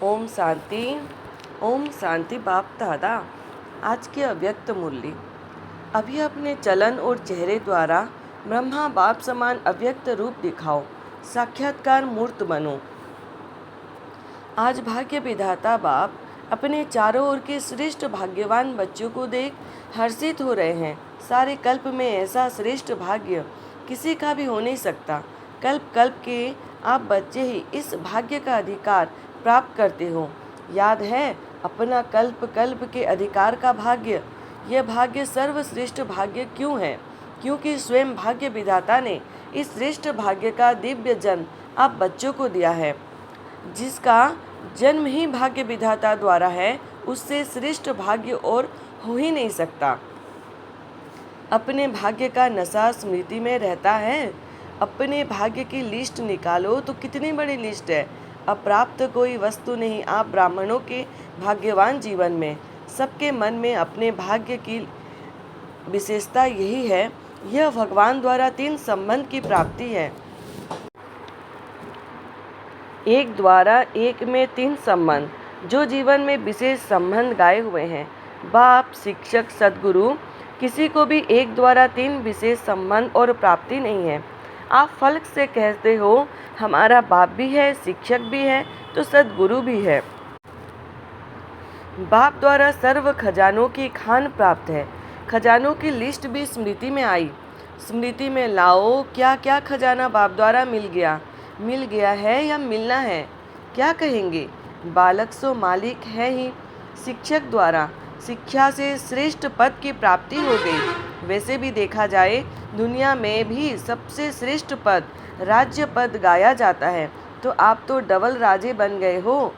ओम शांति। ओम शांति। बाप दादा, आज के अव्यक्त मूल्य। अभी अपने चलन और चेहरे द्वारा ब्रह्मा बाप समान अव्यक्त रूप दिखाओ, साक्षात्कार मूर्त बनो। आज भाग्य विधाता बाप अपने चारों ओर के श्रेष्ठ भाग्यवान बच्चों को देख हर्षित हो रहे हैं। सारे कल्प में ऐसा श्रेष्ठ भाग्य किसी का भी हो नहीं सकता। कल्प कल्प के आप बच्चे ही इस भाग्य का अधिकार प्राप्त करते हो। याद है अपना कल्प कल्प के अधिकार का भाग्य। यह भाग्य सर्वश्रेष्ठ भाग्य क्यों है? क्योंकि स्वयं भाग्य विधाता ने इस श्रेष्ठ भाग्य का दिव्य जन्म आप बच्चों को दिया है। जिसका जन्म ही भाग्य विधाता द्वारा है, उससे श्रेष्ठ भाग्य और हो ही नहीं सकता। अपने भाग्य का नशा स्मृति में रहता है। अपने भाग्य की लिस्ट निकालो तो कितनी बड़ी लिस्ट है। अप्राप्त कोई वस्तु नहीं आप ब्राह्मणों के भाग्यवान जीवन में। सबके मन में अपने भाग्य की विशेषता यही है। यह भगवान द्वारा 3 संबंध की प्राप्ति है। एक द्वारा एक में 3 संबंध, जो जीवन में विशेष संबंध गाए हुए हैं। बाप, शिक्षक, सदगुरु, किसी को भी एक द्वारा 3 विशेष संबंध और प्राप्ति नहीं है। आप फल्क से कहते हो हमारा बाप भी है, शिक्षक भी है, तो सदगुरु भी है। बाप द्वारा सर्व खजानों की खान प्राप्त है। खजानों की लिस्ट भी स्मृति में आई। स्मृति में लाओ क्या क्या खजाना बाप द्वारा मिल गया है या मिलना है। क्या कहेंगे? बालक सो मालिक है ही। शिक्षक द्वारा शिक्षा से श्रेष्ठ पद की प्राप्ति हो गई। वैसे भी देखा जाए दुनिया में भी सबसे श्रेष्ठ पद राज्य पद गाया जाता है, तो आप तो डबल राजे बन गए हो।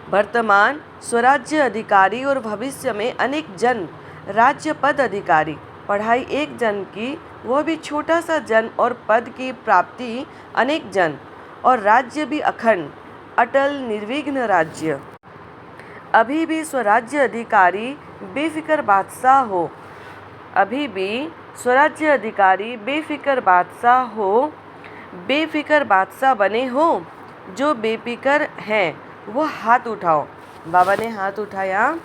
वर्तमान स्वराज्य अधिकारी और भविष्य में अनेक जन राज्य पद अधिकारी। पढ़ाई एक जन की, वह भी छोटा सा जन, और पद की प्राप्ति अनेक जन, और राज्य भी अखंड अटल निर्विघ्न राज्य। अभी भी स्वराज्य अधिकारी बेफिक्र बादशाह हो। अभी भी स्वराज्य अधिकारी बेफिक्र बादशाह हो। बेफिक्र बादशाह बने हो। जो बेफिक्र हैं वो हाथ उठाओ। बाबा ने हाथ उठाया।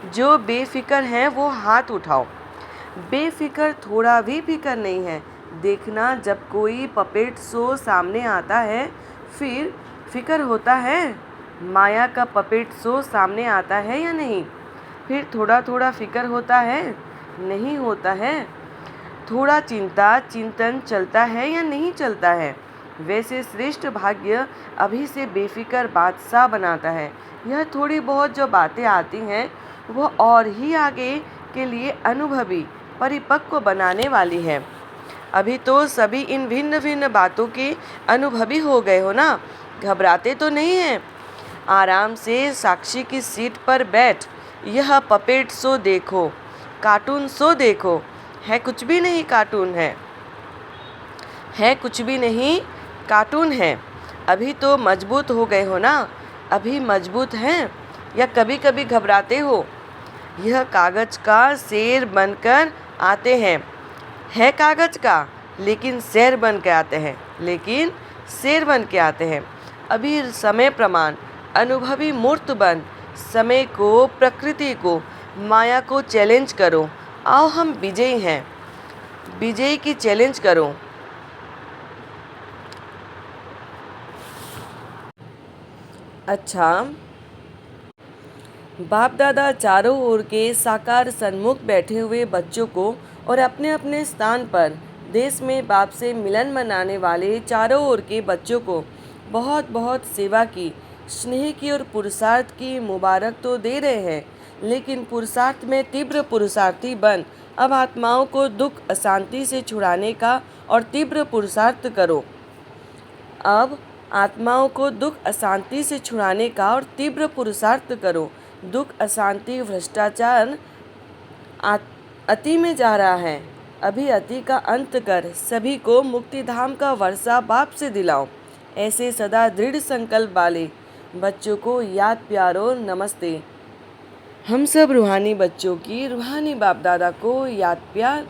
जो बेफिक्र हैं वो हाथ उठाओ। बेफिक्र थोड़ा भी फिक्र नहीं है। देखना जब कोई पपेट शो सामने आता है फिर फिक्र होता है। माया का पपेट शो सामने आता है या नहीं? फिर थोड़ा थोड़ा फिक्र होता है? नहीं होता है। थोड़ा चिंतन चलता है या नहीं चलता है? वैसे श्रेष्ठ भाग्य अभी से बेफिक्र बादशाह बनाता है। यह थोड़ी बहुत जो बातें आती हैं वो और ही आगे के लिए अनुभवी परिपक्व बनाने वाली है। अभी तो सभी इन भिन्न भिन्न बातों के अनुभवी हो गए हो ना। घबराते तो नहीं हैं। आराम से साक्षी की सीट पर बैठ यह पपेट शो देखो, कार्टून शो देखो। है कुछ भी नहीं कार्टून है कुछ भी नहीं कार्टून है। अभी तो मजबूत हो गए हो ना। अभी मजबूत हैं या कभी कभी घबराते हो? यह कागज का शेर बनकर आते हैं। है कागज का, लेकिन शेर बन के आते हैं। अभी समय प्रमाण अनुभवी मूर्त बन समय को, प्रकृति को, माया को चैलेंज करो। आओ हम विजयी हैं। विजयी की चैलेंज करो। अच्छा, बाप दादा चारों ओर के साकार सन्मुख बैठे हुए बच्चों को और अपने अपने स्थान पर देश में बाप से मिलन मनाने वाले चारों ओर के बच्चों को बहुत बहुत सेवा की, स्नेह की और पुरुषार्थ की मुबारक तो दे रहे हैं। लेकिन पुरुषार्थ में तीव्र पुरुषार्थी बन अब आत्माओं को दुख अशांति से छुड़ाने का और तीव्र पुरुषार्थ करो। अब आत्माओं को दुख अशांति से छुड़ाने का और तीव्र पुरुषार्थ करो। दुख, अशांति, भ्रष्टाचार अति में जा रहा है। अभी अति का अंत कर सभी को मुक्तिधाम का वर्षा बाप से दिलाओ। ऐसे सदा दृढ़ संकल्प वाले बच्चों को याद प्यारो नमस्ते। हम सब रूहानी बच्चों की रूहानी बाप दादा को याद प्यार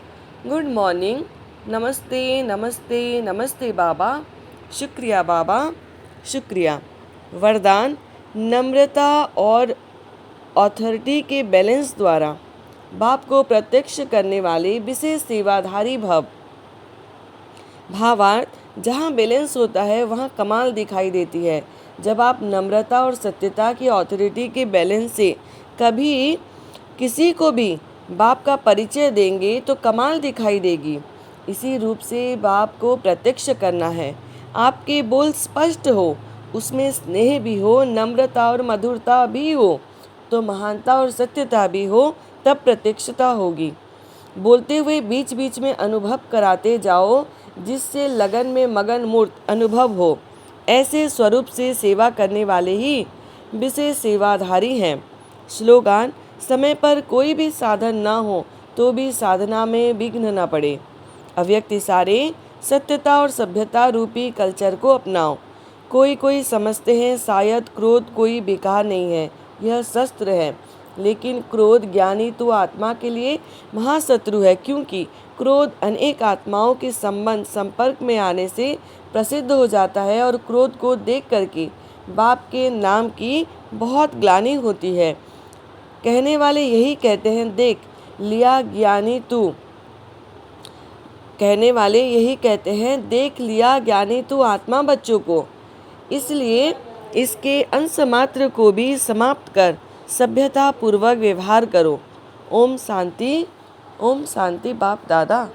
गुड मॉर्निंग। नमस्ते नमस्ते नमस्ते बाबा। शुक्रिया बाबा, शुक्रिया। वरदान, नम्रता और अथॉरिटी के बैलेंस द्वारा बाप को प्रत्यक्ष करने वाले विशेष सेवाधारी भव। भावार्थ, जहाँ बैलेंस होता है वहाँ कमाल दिखाई देती है। जब आप नम्रता और सत्यता की अथॉरिटी के बैलेंस से कभी किसी को भी बाप का परिचय देंगे तो कमाल दिखाई देगी। इसी रूप से बाप को प्रत्यक्ष करना है। आपके बोल स्पष्ट हो, उसमें स्नेह भी हो, नम्रता और मधुरता भी हो, तो महानता और सत्यता भी हो, तब प्रत्यक्षता होगी। बोलते हुए बीच बीच में अनुभव कराते जाओ, जिससे लगन में मगन मूर्त अनुभव हो। ऐसे स्वरूप से सेवा करने वाले ही विशेष सेवाधारी हैं। स्लोगान, समय पर कोई भी साधन ना हो तो भी साधना में विघ्न न पड़े। अव्यक्त इशारे, सत्यता और सभ्यता रूपी कल्चर को अपनाओ। कोई समझते हैं शायद क्रोध कोई बेकार नहीं है, यह शस्त्र है, लेकिन क्रोध ज्ञानी तो आत्मा के लिए महाशत्रु है, क्योंकि क्रोध अनेक आत्माओं के संपर्क में आने से प्रसिद्ध हो जाता है और क्रोध को देख करके बाप के नाम की बहुत ग्लानि होती है। कहने वाले यही कहते हैं, देख लिया ज्ञानी तू। कहने वाले यही कहते हैं, देख लिया ज्ञानी तू आत्मा बच्चों को। इसलिए इसके अंश मात्र को भी समाप्त कर सभ्यता पूर्वक व्यवहार करो। ओम शांति, ओम शांति बाप दादा।